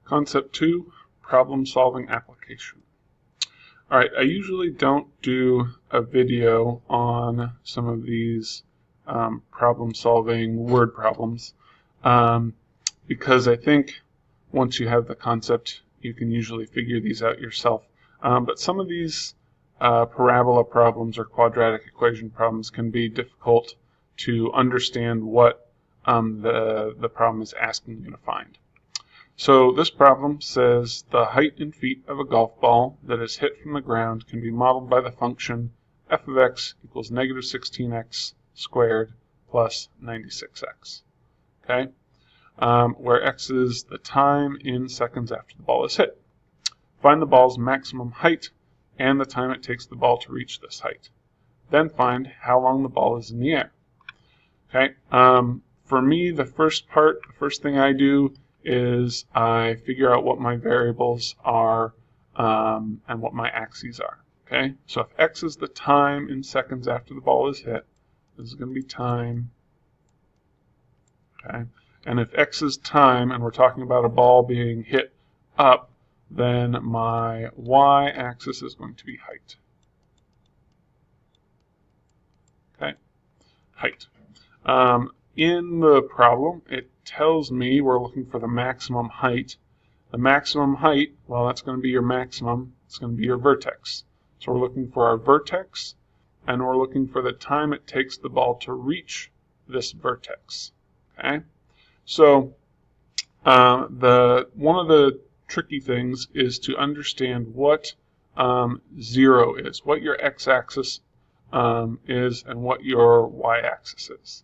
Concept 2, problem-solving application. All right, I usually don't do a video on some of these problem-solving word problems because I think once you have the concept, you can usually figure these out yourself. But some of these parabola problems or quadratic equation problems can be difficult to understand what the problem is asking you to find. So this problem says the height in feet of a golf ball that is hit from the ground can be modeled by the function f of x equals negative 16x squared plus 96x. Okay, where x is the time in seconds after the ball is hit. Find the ball's maximum height and the time it takes the ball to reach this height. Then find how long the ball is in the air. Okay, for me, the first thing I do is I figure out what my variables are and what my axes are. Okay, so if x is the time in seconds after the ball is hit, this is going to be time. Okay, and if x is time and we're talking about a ball being hit up, then my y-axis is going to be height. Okay, height. In the problem, it tells me we're looking for the maximum height. The maximum height, well, that's going to be your maximum. It's going to be your vertex. So we're looking for our vertex, and we're looking for the time it takes the ball to reach this vertex. Okay. So one of the tricky things is to understand what 0 is, what your x-axis is, and what your y-axis is.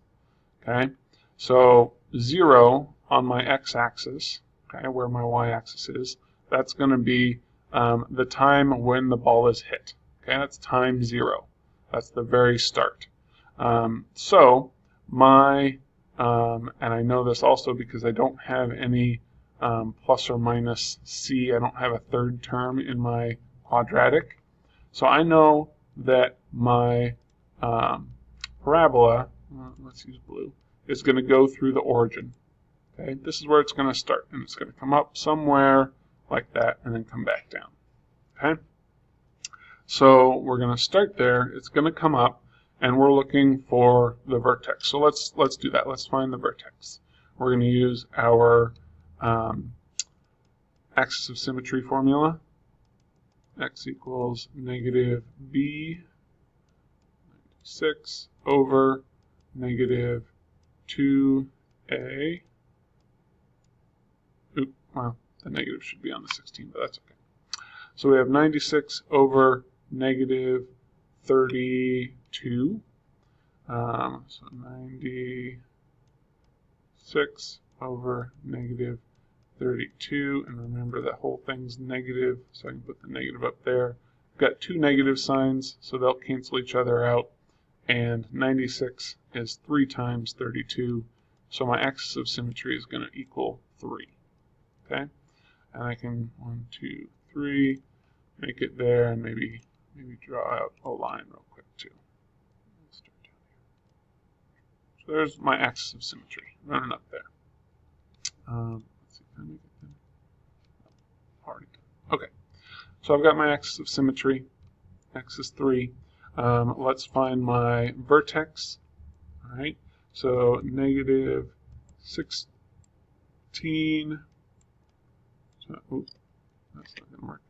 Okay, so 0 on my x-axis, okay, where my y-axis is, that's going to be the time when the ball is hit. Okay, that's time 0. That's the very start. So my, and I know this also because I don't have any plus or minus c. I don't have a third term in my quadratic. So I know that my parabola, let's use blue, is going to go through the origin. Okay, this is where it's going to start, and it's going to come up somewhere like that and then come back down. Okay, so we're going to start there. It's going to come up, and we're looking for the vertex. So let's do that. Let's find the vertex. We're going to use our axis of symmetry formula. X equals negative b 6 over negative 2a. Well, the negative should be on the 16, but that's okay. So we have 96 over negative 32. So 96 over negative 32. And remember that whole thing's negative, so I can put the negative up there. I've got two negative signs, so they'll cancel each other out. And 96 is 3 times 32, so my axis of symmetry is going to equal 3. Okay, and I can 1, 2, 3, make it there, and maybe draw out a line real quick too. Let's start down here. So there's my axis of symmetry running up there. Let's see, can I make it then? Already done. Okay, so I've got my axis of symmetry. X is 3. Let's find my vertex. All right, so negative 16. Oops, that's not going to work.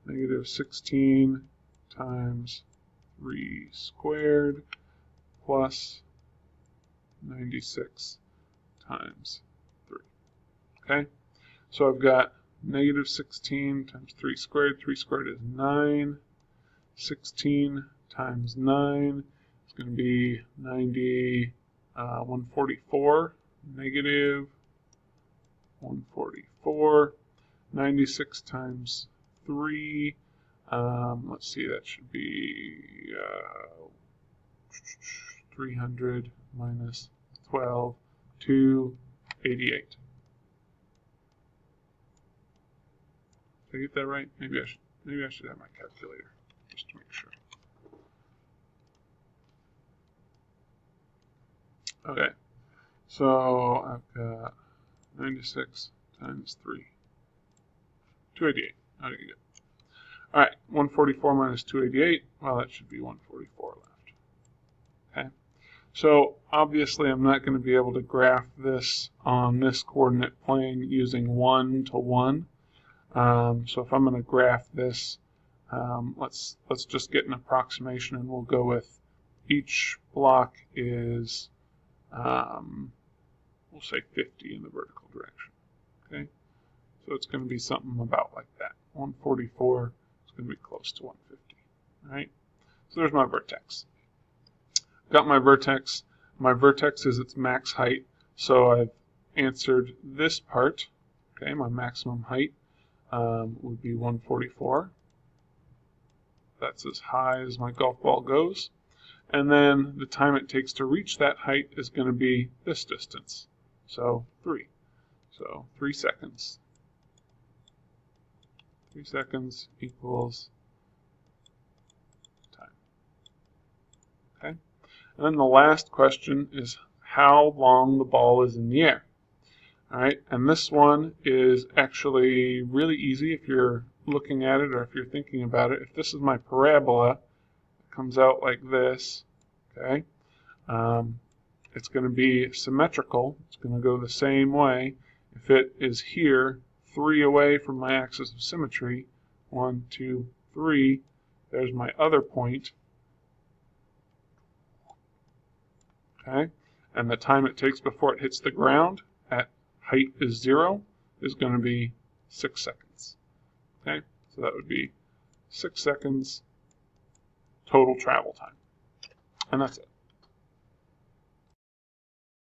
Negative 16 times 3 squared plus 96 times 3. Okay, so I've got negative 16 times 3 squared. 3 squared is 9. 16 times 9 is going to be 144. Negative 144. 96 times 3, let's see, that should be 300 minus 12, 288. Did I get that right? Maybe I should have my calculator just to make sure. Okay, so I've got 96 times 3. 288. Okay, good. All right, 144 minus 288. Well, that should be 144 left. Okay. So obviously I'm not going to be able to graph this on this coordinate plane using 1 to 1. So if I'm going to graph this, let's just get an approximation, and we'll go with each block is, we'll say 50 in the vertical direction. Okay. So it's going to be something about like that. 144 is going to be close to 150. All right. So there's my vertex. Got my vertex. My vertex is its max height. So I've answered this part. Okay, my maximum height would be 144. That's as high as my golf ball goes. And then the time it takes to reach that height is going to be this distance. So 3. So 3 seconds. 3 seconds equals time. Okay? And then the last question is how long the ball is in the air. All right, and this one is actually really easy if you're looking at it or if you're thinking about it. If this is my parabola, it comes out like this. Okay, it's going to be symmetrical. It's going to go the same way. If it is here, 3 away from my axis of symmetry, 1, 2, 3, there's my other point. Okay, and the time it takes before it hits the ground at height is 0 is going to be 6 seconds. Okay, so that would be 6 seconds total travel time. And that's it.